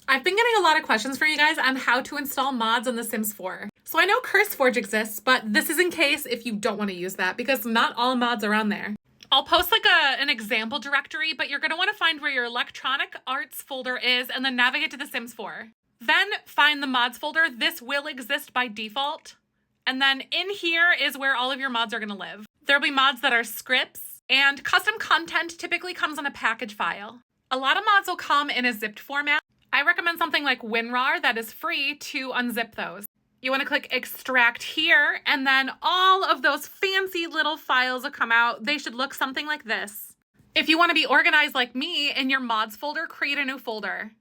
I've been getting a lot of questions for you guys on how to install mods on The Sims 4. So I know CurseForge exists, but this is in case if you don't want to use that because not all mods are on there. I'll post like an example directory, but you're going to want to find where your Electronic Arts folder is and then navigate to The Sims 4. Then find the mods folder. This will exist by default. And then in here is where all of your mods are going to live. There'll be mods that are scripts, and custom content typically comes in a package file. A lot of mods will come in a zipped format. I recommend something like WinRAR that is free to unzip those. You want to click extract here, and then all of those fancy little files will come out. They should look something like this. If you want to be organized like me, in your mods folder, create a new folder.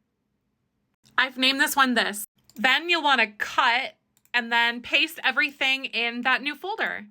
I've named this one this. Then you'll want to cut and then paste everything in that new folder.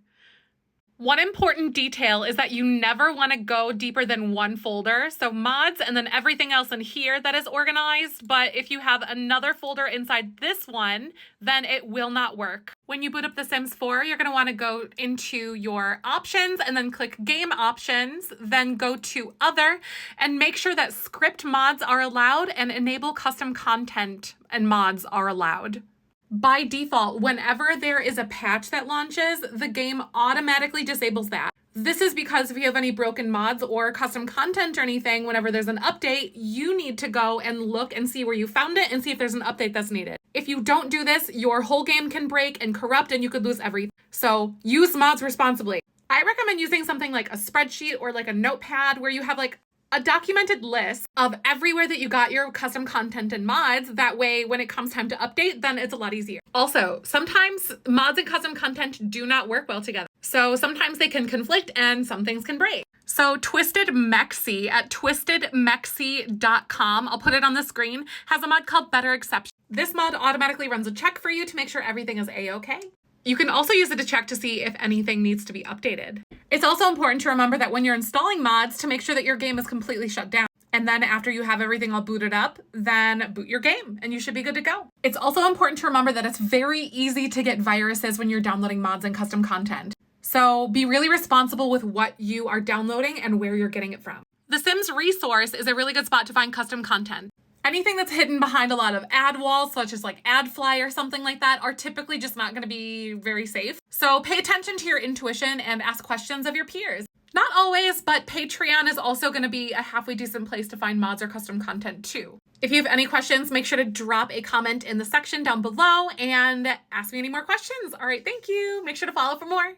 One important detail is that you never want to go deeper than one folder. So mods and then everything else in here that is organized. But if you have another folder inside this one, then it will not work. When you boot up The Sims 4, you're going to want to go into your options and then click game options, then go to other and make sure that script mods are allowed and enable custom content and mods are allowed. By default, whenever there is a patch that launches, the game automatically disables that. This is because if you have any broken mods or custom content or anything, whenever there's an update, you need to go and look and see where you found it and see if there's an update that's needed. If you don't do this, your whole game can break and corrupt and you could lose everything. So use mods responsibly. I recommend using something like a spreadsheet or like a notepad where you have like a documented list of everywhere that you got your custom content and mods. That way, when it comes time to update, then it's a lot easier. Also, sometimes mods and custom content do not work well together. So sometimes they can conflict and some things can break. So Twisted Mexi at twistedmexi.com, I'll put it on the screen, has a mod called Better Exception. This mod automatically runs a check for you to make sure everything is A-okay. You can also use it to check to see if anything needs to be updated. It's also important to remember that when you're installing mods to make sure that your game is completely shut down. And then after you have everything all booted up, then boot your game and you should be good to go. It's also important to remember that it's very easy to get viruses when you're downloading mods and custom content. So be really responsible with what you are downloading and where you're getting it from. The Sims Resource is a really good spot to find custom content. Anything that's hidden behind a lot of ad walls, such as like AdFly or something like that, are typically just not going to be very safe. So pay attention to your intuition and ask questions of your peers. Not always, but Patreon is also going to be a halfway decent place to find mods or custom content too. If you have any questions, make sure to drop a comment in the section down below and ask me any more questions. All right, thank you. Make sure to follow for more.